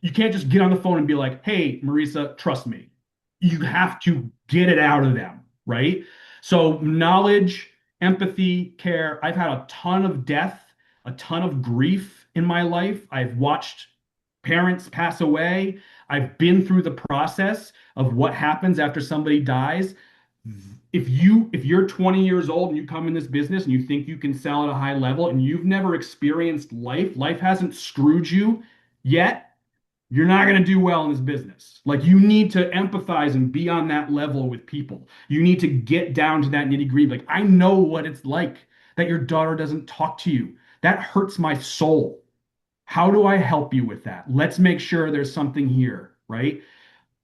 You can't just get on the phone and be like, hey, Marisa, trust me. You have to get it out of them, right? So, knowledge, empathy, care. I've had a ton of death, a ton of grief in my life. I've watched parents pass away. I've been through the process of what happens after somebody dies. If you're 20 years old and you come in this business and you think you can sell at a high level and you've never experienced life hasn't screwed you yet, you're not going to do well in this business. Like, you need to empathize and be on that level with people. You need to get down to that nitty gritty. Like, I know what it's like that your daughter doesn't talk to you. That hurts my soul. How do I help you with that? Let's make sure there's something here, right?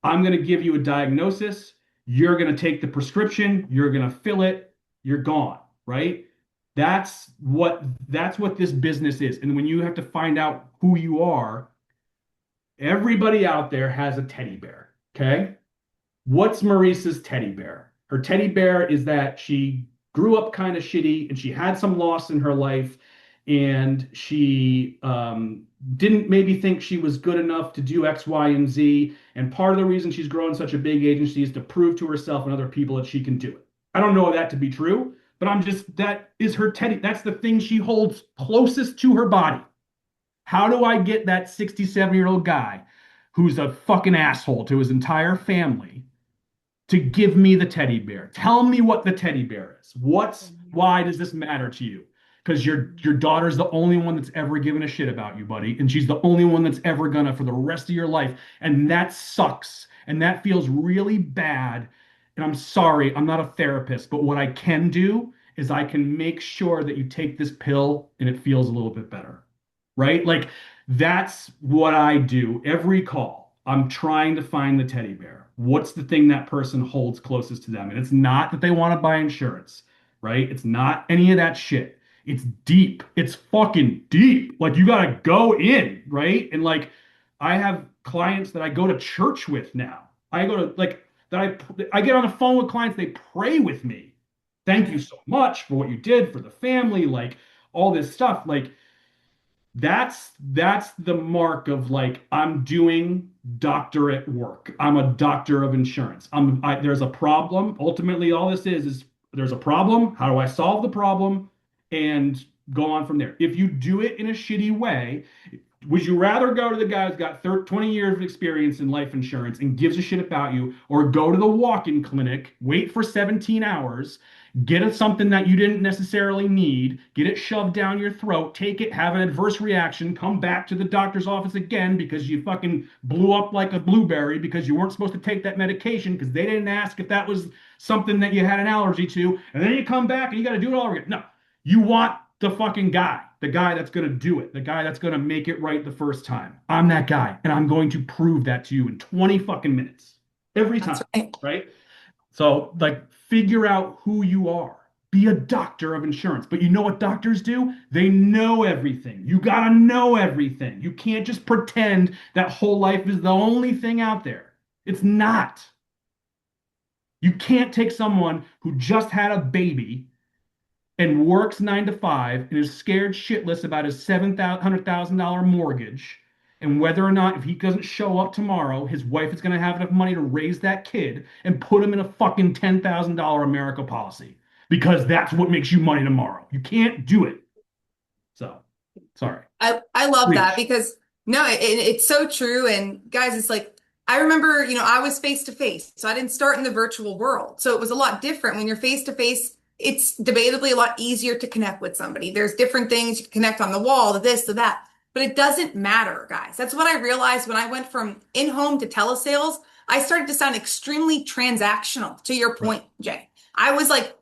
I'm going to give you a diagnosis. You're going to take the prescription. You're going to fill it. You're gone, right? That's what this business is. And when you have to find out who you are, everybody out there has a teddy bear. Okay. What's Maurice's teddy bear? Her teddy bear is that she grew up kind of shitty and she had some loss in her life, and she didn't maybe think she was good enough to do X, Y, and Z. And part of the reason she's growing such a big agency is to prove to herself and other people that she can do it. I don't know that to be true, but that is her teddy. That's the thing she holds closest to her body. How do I get that 67-year-old guy who's a fucking asshole to his entire family to give me the teddy bear? Tell me what the teddy bear is. Why does this matter to you? Because your daughter's the only one that's ever given a shit about you, buddy, and she's the only one that's ever gonna for the rest of your life, and that sucks, and that feels really bad. And I'm sorry, I'm not a therapist, but what I can do is I can make sure that you take this pill and it feels a little bit better, right? Like, that's what I do every call. I'm trying to find the teddy bear. What's the thing that person holds closest to them? And it's not that they want to buy insurance, right? It's not any of that shit. It's deep. It's fucking deep. Like you gotta go in, right? And like I have clients that I go to church with now. I go to like that I get on the phone with clients, they pray with me. Thank you so much for what you did for the family, like all this stuff. Like that's the mark of like I'm doing doctorate work. I'm a doctor of insurance. There's a problem. Ultimately, all this is there's a problem. How do I solve the problem and go on from there? If you do it in a shitty way, would you rather go to the guy who's got 20 years of experience in life insurance and gives a shit about you, or go to the walk-in clinic, wait for 17 hours, get something that you didn't necessarily need, get it shoved down your throat, take it, have an adverse reaction, come back to the doctor's office again because you fucking blew up like a blueberry because you weren't supposed to take that medication because they didn't ask if that was something that you had an allergy to, and then you come back and you got to do it all over again. No, you want the fucking guy, the guy that's going to do it, the guy that's going to make it right the first time. I'm that guy, and I'm going to prove that to you in 20 fucking minutes every That's time, right. right? So, like, figure out who you are. Be a doctor of insurance. But you know what doctors do? They know everything. You got to know everything. You can't just pretend that whole life is the only thing out there. It's not. You can't take someone who just had a baby and works 9 to 5 and is scared shitless about his $700,000 mortgage and whether or not if he doesn't show up tomorrow, his wife is going to have enough money to raise that kid and put him in a fucking $10,000 America policy because that's what makes you money tomorrow. You can't do it. So, sorry. I love that Preach. because no, it's so true. And guys, it's like I remember, I was face to face, so I didn't start in the virtual world. So it was a lot different when you're face to face. It's debatably a lot easier to connect with somebody. There's different things you can connect on the wall, to this, to that, but it doesn't matter, guys. That's what I realized when I went from in-home to telesales. I started to sound extremely transactional. To your Right. point, Jay, I was like,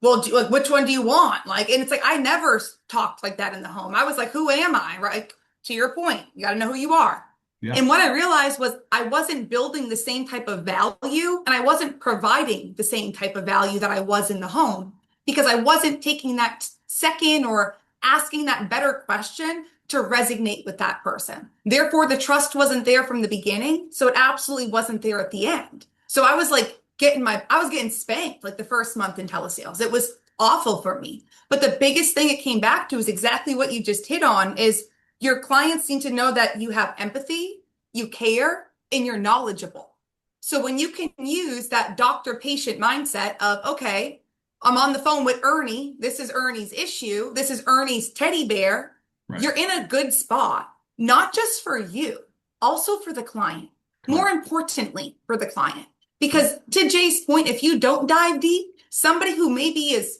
well, like, which one do you want? Like, and it's like, I never talked like that in the home. I was like, who am I? Right. To your point, you got to know who you are. Yeah. And what I realized was I wasn't building the same type of value and I wasn't providing the same type of value that I was in the home because I wasn't taking that second or asking that better question to resonate with that person. Therefore, the trust wasn't there from the beginning. So it absolutely wasn't there at the end. So I was like I was getting spanked like the first month in telesales. It was awful for me. But the biggest thing it came back to is exactly what you just hit on is your clients need to know that you have empathy, you care, and you're knowledgeable. So when you can use that doctor-patient mindset of, okay, I'm on the phone with Ernie. This is Ernie's issue. This is Ernie's teddy bear. Right. You're in a good spot, not just for you, also for the client. More Correct. importantly, for the client. Right. Because to Jay's point, if you don't dive deep, somebody who maybe is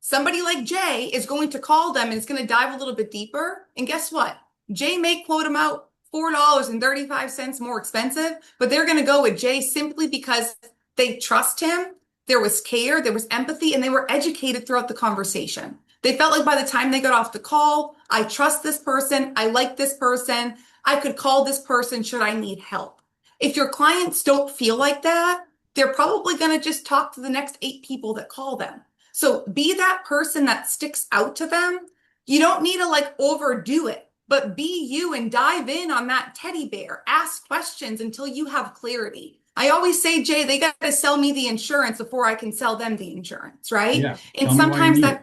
somebody like Jay is going to call them and it's going to dive a little bit deeper. And guess what? Jay may quote them out $4.35 more expensive, but they're going to go with Jay simply because they trust him. There was care, there was empathy, and they were educated throughout the conversation. They felt like by the time they got off the call, I trust this person. I like this person. I could call this person should I need help. If your clients don't feel like that, they're probably going to just talk to the next 8 people that call them. So be that person that sticks out to them. You don't need to like overdo it, but be you and dive in on that teddy bear. Ask questions until you have clarity. I always say, Jay, they got to sell me the insurance before I can sell them the insurance, right? Yeah. And Tell me why you sometimes need it.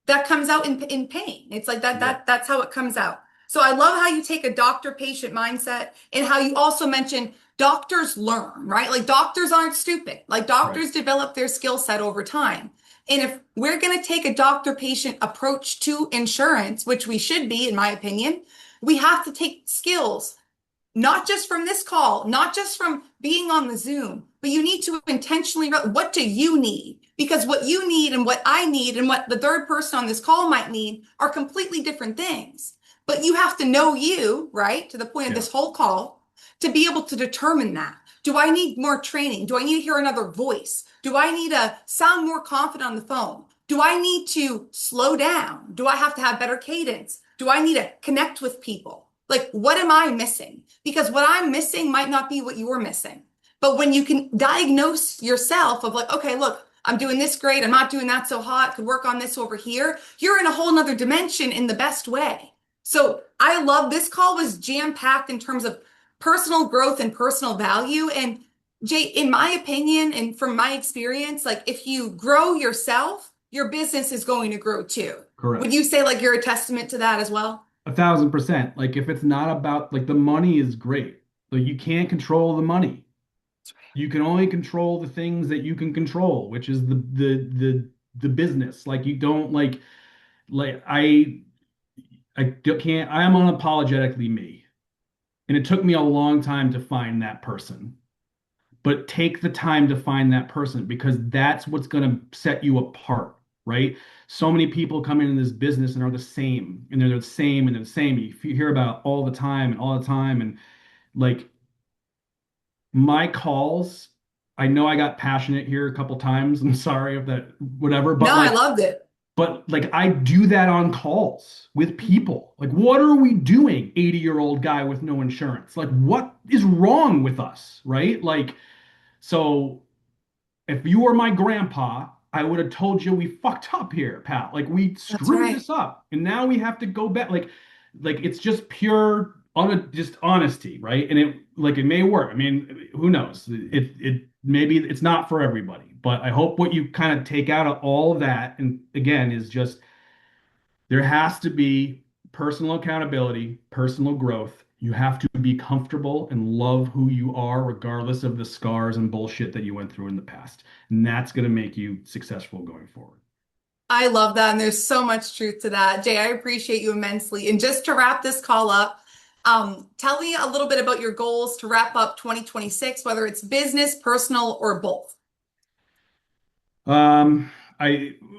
that comes out in pain. It's like that Yep. that's how it comes out. So I love how you take a doctor patient mindset and how you also mention doctors learn, right? Like doctors aren't stupid. Like Right. doctors develop their skill set over time. And if we're going to take a doctor patient approach to insurance, which we should be, in my opinion, we have to take skills not just from this call, not just from being on the Zoom, but you need to intentionally, what do you need? Because what you need and what I need and what the third person on this call might need are completely different things. But you have to know you, right? To the point of Yeah. this whole call, to be able to determine that. Do I need more training? Do I need to hear another voice? Do I need to sound more confident on the phone? Do I need to slow down? Do I have to have better cadence? Do I need to connect with people? Like, what am I missing? Because what I'm missing might not be what you're missing. But when you can diagnose yourself of like, okay, look, I'm doing this great. I'm not doing that so hot. Could work on this over here. You're in a whole nother dimension in the best way. So I love this call was jam-packed in terms of personal growth and personal value. And Jay, in my opinion, and from my experience, like if you grow yourself, your business is going to grow too. Would Correct. you say like you're a testament to that as well? 1,000%. Like if it's not about like the money is great. Like you can't control the money. You can only control the things that you can control, which is the business. Like you don't like I can't I am unapologetically me. And it took me a long time to find that person. But take the time to find that person because that's what's going to set you apart, right? So many people come into this business and are the same, and they're the same, and they're the same. You hear about all the time and all the time, and like my calls, I know I got passionate here a couple times. I'm sorry if that, whatever, No, I loved it. but like I do that on calls with people. Like, what are we doing, 80-year-old guy with no insurance? Like, what is wrong with us, right? Like, so if you were my grandpa, I would have told you we fucked up here, pal. Like we That's screwed right. this up, and now we have to go back. Like it's just pure, just honesty, right? And it like it may work. I mean, who knows? It maybe it's not for everybody, but I hope what you kind of take out of all of that, and again, is just there has to be personal accountability, personal growth. You have to be comfortable and love who you are, regardless of the scars and bullshit that you went through in the past. And that's going to make you successful going forward. I love that. And there's so much truth to that. Jay, I appreciate you immensely. And just to wrap this call up, tell me a little bit about your goals to wrap up 2026, whether it's business, personal, or both. Um,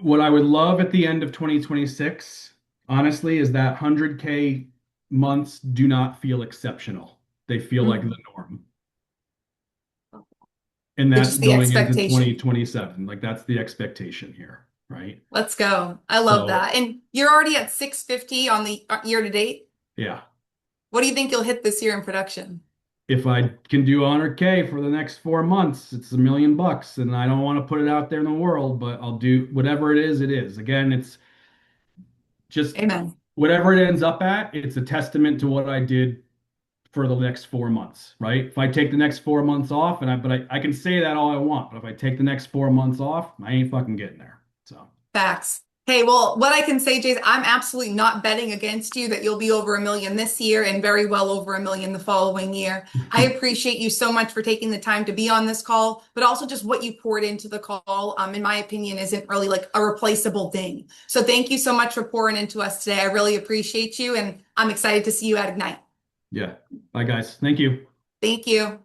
what I would love at the end of 2026, honestly, is that 100K months do not feel exceptional. They feel like the Mhm. norm. And It's that's just the going into expectation. 2027. Like that's the expectation here, right? Let's go. I love So that. And you're already at 650 on the year to date. yeah, What do you think you'll hit this year in production? if I can do 100K for the next 4 months, it's $1 million. And I don't want to put it out there in the world, but I'll do whatever it is, it is. Again, it's just Amen. whatever it ends up at, it's a testament to what I did for the next 4 months, right? If I take the next 4 months off, I can say that all I want, but if I take the next 4 months off, I ain't fucking getting there. So Facts. Hey, well, what I can say, Jay, is I'm absolutely not betting against you that you'll be over a million this year and very well over a million the following year. I appreciate you so much for taking the time to be on this call, but also just what you poured into the call, in my opinion, isn't really like a replaceable thing. So thank you so much for pouring into us today. I really appreciate you, and I'm excited to see you at Ignite. yeah. Bye guys. Thank you. Thank you.